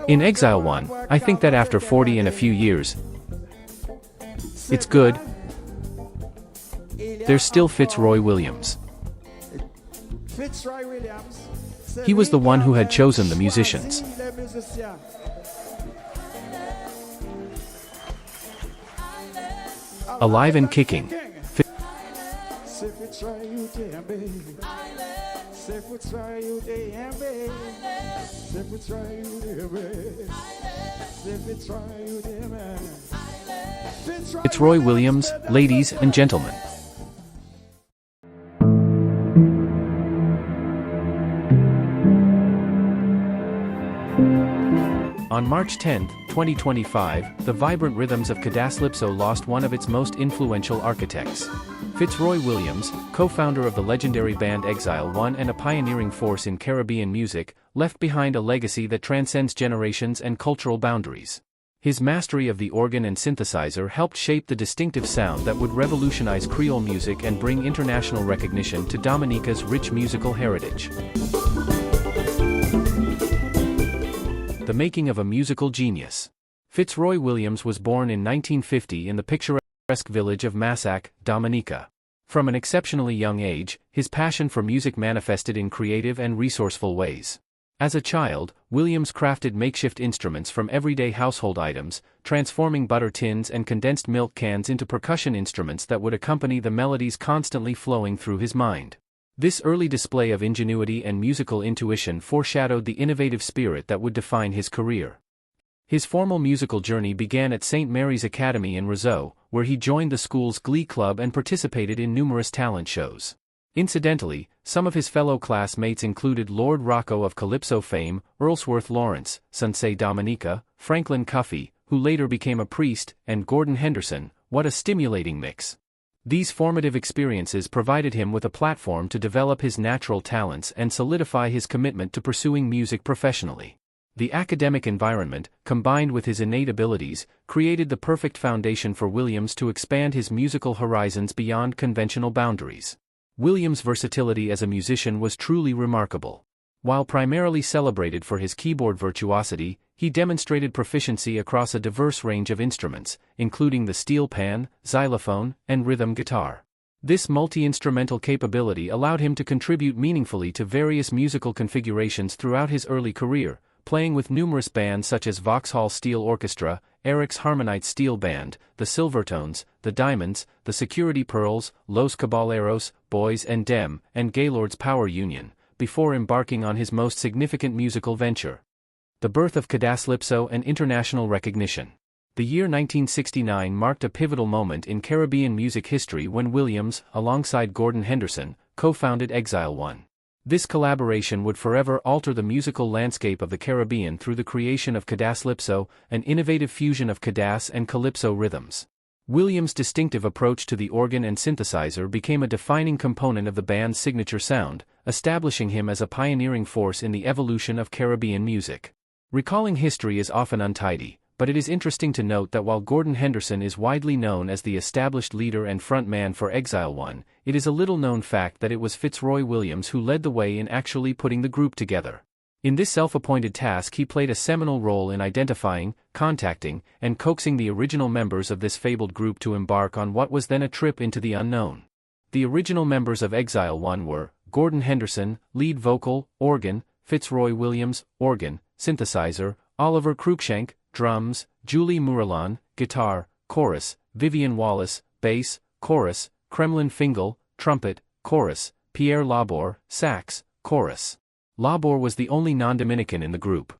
In Exile 1, I think that after 40 and a few years, it's good. There's still Fitzroy Williams. He was the one who had chosen the musicians. Alive and kicking. Fitzroy Williams, ladies and gentlemen. On March 10, 2025, the vibrant rhythms of Cadence-Lypso lost one of its most influential architects. Fitzroy Williams, co-founder of the legendary band Exile 1 and a pioneering force in Caribbean music, left behind a legacy that transcends generations and cultural boundaries. His mastery of the organ and synthesizer helped shape the distinctive sound that would revolutionize Creole music and bring international recognition to Dominica's rich musical heritage. The making of a musical genius. Fitzroy Williams was born in 1950 in the picturesque village of Massac, Dominica. From an exceptionally young age, his passion for music manifested in creative and resourceful ways. As a child, Williams crafted makeshift instruments from everyday household items, transforming butter tins and condensed milk cans into percussion instruments that would accompany the melodies constantly flowing through his mind. This early display of ingenuity and musical intuition foreshadowed the innovative spirit that would define his career. His formal musical journey began at St. Mary's Academy in Roseau, where he joined the school's glee club and participated in numerous talent shows. Incidentally, some of his fellow classmates included Lord Rocco of Calypso fame, Earlsworth Lawrence, Sensei Dominica, Franklin Cuffey, who later became a priest, and Gordon Henderson. What a stimulating mix. These formative experiences provided him with a platform to develop his natural talents and solidify his commitment to pursuing music professionally. The academic environment, combined with his innate abilities, created the perfect foundation for Williams to expand his musical horizons beyond conventional boundaries. Williams' versatility as a musician was truly remarkable. While primarily celebrated for his keyboard virtuosity, he demonstrated proficiency across a diverse range of instruments, including the steel pan, xylophone, and rhythm guitar. This multi-instrumental capability allowed him to contribute meaningfully to various musical configurations throughout his early career, playing with numerous bands such as Vauxhall Steel Orchestra, Eric's Harmonite Steel Band, the Silvertones, the Diamonds, the Security Pearls, Los Caballeros, Boys and Dem, and Gaylord's Power Union, before embarking on his most significant musical venture. The birth of Cadence-Lypso and international recognition. The year 1969 marked a pivotal moment in Caribbean music history when Williams, alongside Gordon Henderson, co-founded Exile 1. This collaboration would forever alter the musical landscape of the Caribbean through the creation of Cadence-Lypso, an innovative fusion of Cadence and Calypso rhythms. Williams' distinctive approach to the organ and synthesizer became a defining component of the band's signature sound, establishing him as a pioneering force in the evolution of Caribbean music. Recalling history is often untidy, but it is interesting to note that while Gordon Henderson is widely known as the established leader and frontman for Exile 1, it is a little-known fact that it was Fitzroy Williams who led the way in actually putting the group together. In this self-appointed task he played a seminal role in identifying, contacting, and coaxing the original members of this fabled group to embark on what was then a trip into the unknown. The original members of Exile 1 were Gordon Henderson, lead vocal, organ, Fitzroy Williams, organ, synthesizer, Oliver Cruikshank, drums, Julie Mourillon, guitar, chorus, Vivian Wallace, bass, chorus, Kremlin Fingal, trumpet, chorus, Pierre Labor, sax, chorus. Labor was the only non-Dominican in the group.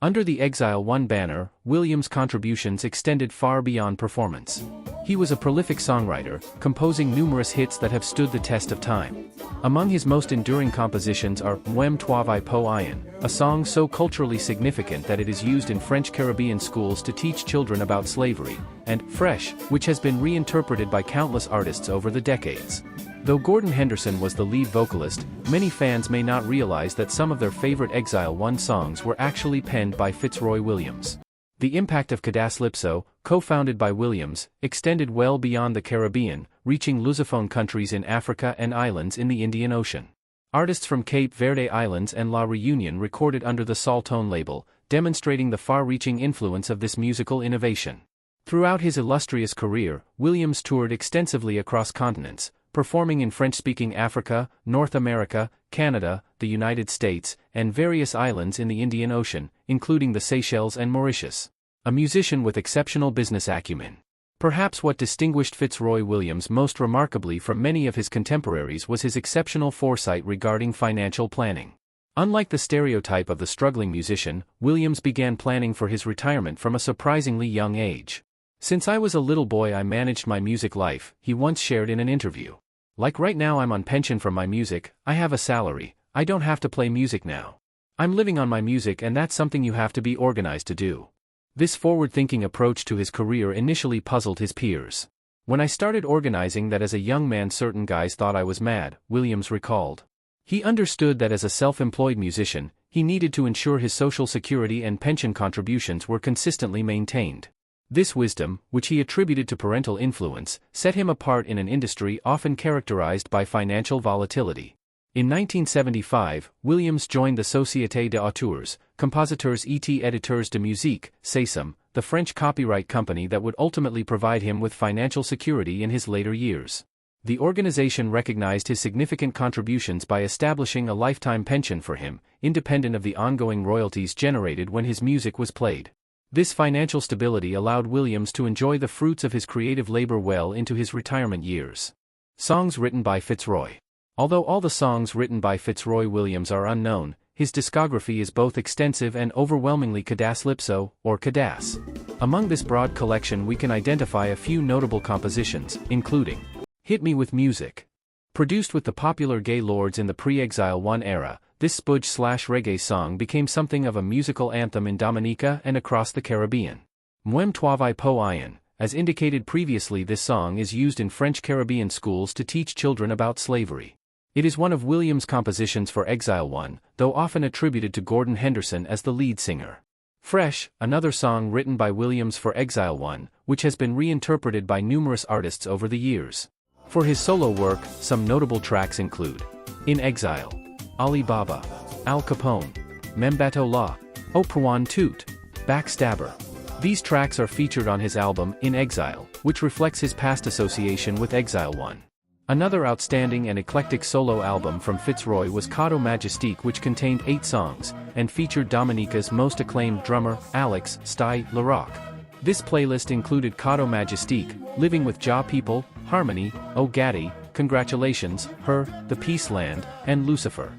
Under the Exile 1 banner, Williams' contributions extended far beyond performance. He was a prolific songwriter, composing numerous hits that have stood the test of time. Among his most enduring compositions are Mwem Travail Po Ian, a song so culturally significant that it is used in French Caribbean schools to teach children about slavery, and Fresh, which has been reinterpreted by countless artists over the decades. Though Gordon Henderson was the lead vocalist, many fans may not realize that some of their favorite Exile 1 songs were actually penned by Fitzroy Williams. The impact of Cadence-Lypso, co-founded by Williams, extended well beyond the Caribbean, reaching Lusophone countries in Africa and islands in the Indian Ocean. Artists from Cape Verde Islands and La Reunion recorded under the Saltone label, demonstrating the far-reaching influence of this musical innovation. Throughout his illustrious career, Williams toured extensively across continents, performing in French-speaking Africa, North America, Canada, the United States, and various islands in the Indian Ocean, including the Seychelles and Mauritius. A musician with exceptional business acumen. Perhaps what distinguished Fitzroy Williams most remarkably from many of his contemporaries was his exceptional foresight regarding financial planning. Unlike the stereotype of the struggling musician, Williams began planning for his retirement from a surprisingly young age. "Since I was a little boy I managed my music life," he once shared in an interview. "Like right now I'm on pension from my music, I have a salary, I don't have to play music now. I'm living on my music and that's something you have to be organized to do." This forward-thinking approach to his career initially puzzled his peers. "When I started organizing that as a young man certain guys thought I was mad," Williams recalled. He understood that as a self-employed musician, he needed to ensure his social security and pension contributions were consistently maintained. This wisdom, which he attributed to parental influence, set him apart in an industry often characterized by financial volatility. In 1975, Williams joined the Société d'Auteurs, Compositeurs et Éditeurs de Musique, SACEM, the French copyright company that would ultimately provide him with financial security in his later years. The organization recognized his significant contributions by establishing a lifetime pension for him, independent of the ongoing royalties generated when his music was played. This financial stability allowed Williams to enjoy the fruits of his creative labor well into his retirement years. Songs written by Fitzroy. Although all the songs written by Fitzroy Williams are unknown, his discography is both extensive and overwhelmingly Cadence-Lypso, or Cadence. Among this broad collection we can identify a few notable compositions, including Hit Me With Music. Produced with the popular Gay Lords in the pre-Exile 1 era, this spudge/reggae song became something of a musical anthem in Dominica and across the Caribbean. Mwem Twavai Po Ian. As indicated previously, this song is used in French Caribbean schools to teach children about slavery. It is one of Williams' compositions for Exile 1, though often attributed to Gordon Henderson as the lead singer. Fresh, another song written by Williams for Exile 1, which has been reinterpreted by numerous artists over the years. For his solo work, some notable tracks include In Exile, Ali Baba, Al Capone, Membato La, O Prawan Toot, Backstabber. These tracks are featured on his album In Exile, which reflects his past association with Exile 1. Another outstanding and eclectic solo album from Fitzroy was Cadeau Majestique, which contained 8 songs, and featured Dominica's most acclaimed drummer, Alex Sty Larocque. This playlist included Cadeau Majestique, Living with Ja People, Harmony, Oh Gaddy, Congratulations, Her, The Peace Land, and Lucifer.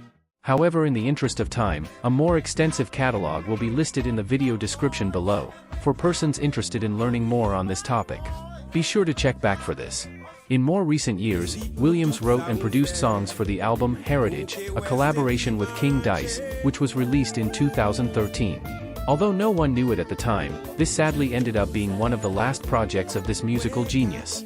However, in the interest of time, a more extensive catalog will be listed in the video description below, for persons interested in learning more on this topic. Be sure to check back for this. In more recent years, Williams wrote and produced songs for the album Heritage, a collaboration with King Dice, which was released in 2013. Although no one knew it at the time, this sadly ended up being one of the last projects of this musical genius.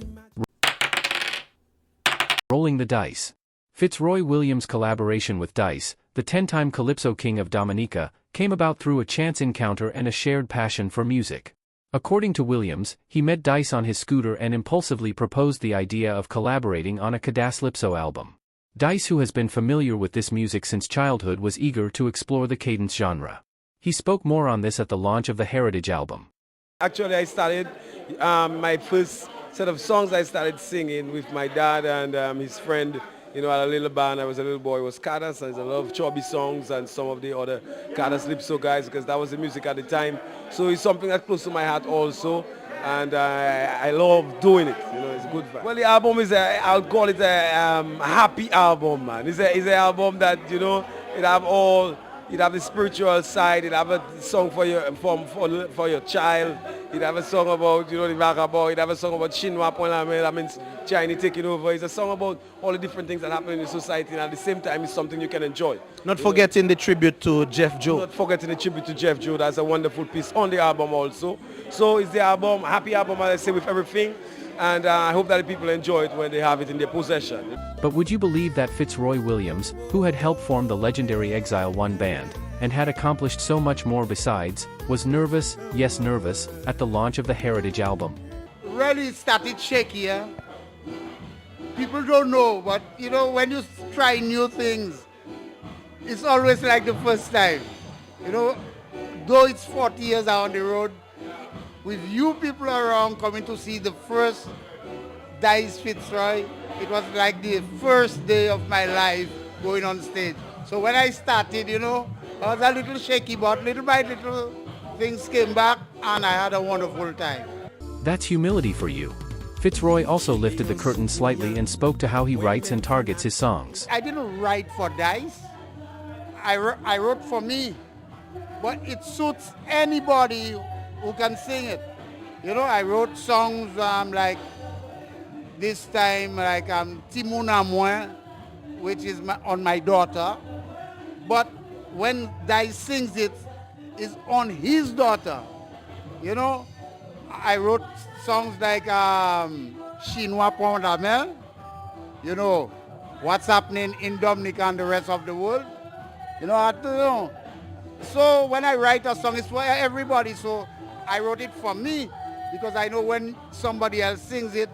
Rolling the Dice. Fitzroy Williams' collaboration with Dice, the 10-time Calypso King of Dominica, came about through a chance encounter and a shared passion for music. According to Williams, he met Dice on his scooter and impulsively proposed the idea of collaborating on a Cadence-Lypso album. Dice, who has been familiar with this music since childhood, was eager to explore the cadence genre. He spoke more on this at the launch of the Heritage album. Actually, I started my first set of songs I started singing with my dad and his friend. You know, at a little band, I was a little boy, it was Cadence, and a lot of chubby songs and some of the other Cadence-Lypso guys, because that was the music at the time. So it's something that's close to my heart also, and I love doing it, you know, it's good fun. Well, the album is, I'll call it a happy album, man. It's an album that, you know, it have the spiritual side, it have a song for your child, it have a song about, you know, the vagabond, it have a song about Chinois Poname, that means Chinese taking over. It's a song about all the different things that happen in the society, and at the same time it's something you can enjoy. Not forgetting the tribute to Jeff Joe. Not forgetting the tribute to Jeff Joe, that's a wonderful piece on the album also. So it's the album, happy album, as I say, with everything. And I hope that the people enjoy it when they have it in their possession. But would you believe that Fitzroy Williams, who had helped form the legendary Exile 1 band, and had accomplished so much more besides, was nervous, yes nervous, at the launch of the Heritage album? Really it started shaky, yeah? People don't know, but you know, when you try new things, it's always like the first time. You know, though it's 40 years out on the road, with you people around coming to see the first Dice Fitzroy, it was like the first day of my life going on stage. So when I started, you know, I was a little shaky, but little by little things came back and I had a wonderful time. That's humility for you. Fitzroy also lifted the curtain slightly and spoke to how he writes and targets his songs. I didn't write for Dice. I wrote for me, but it suits anybody who can sing it. You know, I wrote songs like this time, like Timuna Moins, which is on my daughter. But when Dice sings it, it's on his daughter. You know, I wrote songs like Chinois Pont d'Amel, you know, what's happening in Dominica and the rest of the world. You know, I don't know. So when I write a song, it's for everybody. So I wrote it for me because I know when somebody else sings it,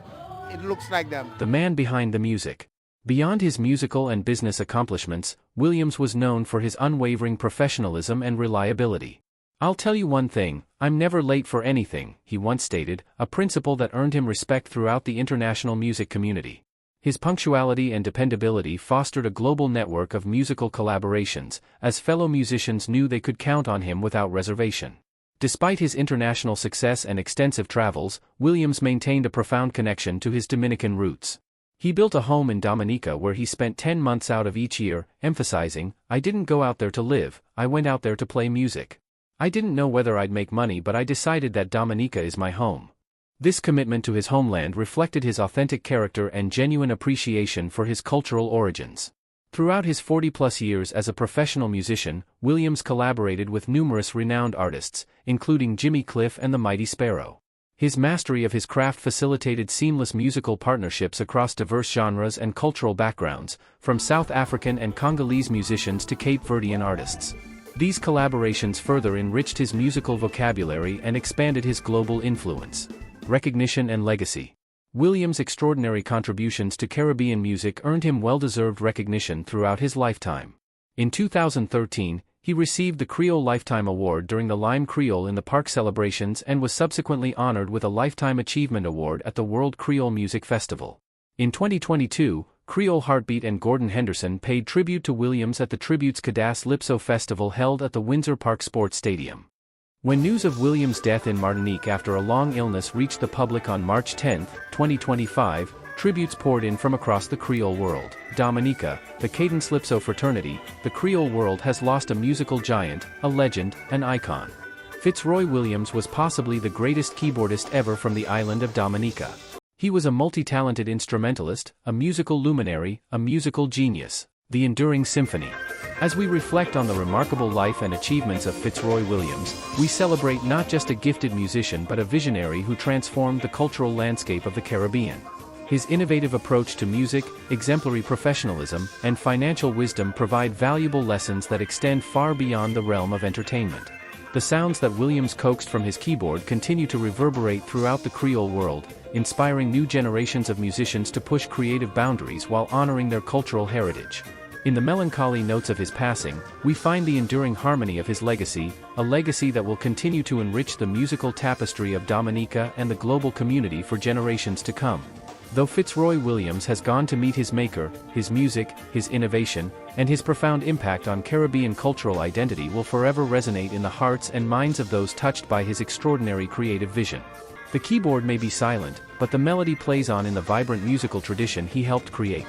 it looks like them. The man behind the music. Beyond his musical and business accomplishments, Williams was known for his unwavering professionalism and reliability. "I'll tell you one thing, I'm never late for anything," he once stated, a principle that earned him respect throughout the international music community. His punctuality and dependability fostered a global network of musical collaborations, as fellow musicians knew they could count on him without reservation. Despite his international success and extensive travels, Williams maintained a profound connection to his Dominican roots. He built a home in Dominica where he spent 10 months out of each year, emphasizing, "I didn't go out there to live, I went out there to play music. I didn't know whether I'd make money, but I decided that Dominica is my home." This commitment to his homeland reflected his authentic character and genuine appreciation for his cultural origins. Throughout his 40-plus years as a professional musician, Williams collaborated with numerous renowned artists, including Jimmy Cliff and the Mighty Sparrow. His mastery of his craft facilitated seamless musical partnerships across diverse genres and cultural backgrounds, from South African and Congolese musicians to Cape Verdean artists. These collaborations further enriched his musical vocabulary and expanded his global influence. Recognition and legacy. Williams' extraordinary contributions to Caribbean music earned him well-deserved recognition throughout his lifetime. In 2013, he received the Creole Lifetime Award during the Lime Creole in the Park celebrations and was subsequently honored with a Lifetime Achievement Award at the World Creole Music Festival. In 2022, Creole Heartbeat and Gordon Henderson paid tribute to Williams at the Tribute's Cadence-Lypso Festival held at the Windsor Park Sports Stadium. When news of Williams' death in Martinique after a long illness reached the public on March 10, 2025, tributes poured in from across the Creole world. Dominica, the Cadence-Lypso fraternity, the Creole world has lost a musical giant, a legend, an icon. Fitzroy Williams was possibly the greatest keyboardist ever from the island of Dominica. He was a multi-talented instrumentalist, a musical luminary, a musical genius, the enduring symphony. As we reflect on the remarkable life and achievements of Fitzroy Williams, we celebrate not just a gifted musician but a visionary who transformed the cultural landscape of the Caribbean. His innovative approach to music, exemplary professionalism, and financial wisdom provide valuable lessons that extend far beyond the realm of entertainment. The sounds that Williams coaxed from his keyboard continue to reverberate throughout the Creole world, inspiring new generations of musicians to push creative boundaries while honoring their cultural heritage. In the melancholy notes of his passing, we find the enduring harmony of his legacy, a legacy that will continue to enrich the musical tapestry of Dominica and the global community for generations to come. Though Fitzroy Williams has gone to meet his maker, his music, his innovation, and his profound impact on Caribbean cultural identity will forever resonate in the hearts and minds of those touched by his extraordinary creative vision. The keyboard may be silent, but the melody plays on in the vibrant musical tradition he helped create.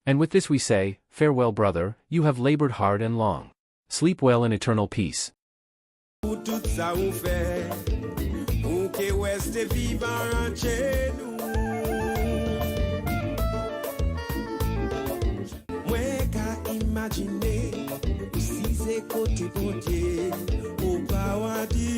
And with this we say, farewell brother, you have labored hard and long. Sleep well in eternal peace. Imagine, si c'est côté côté, au paradis.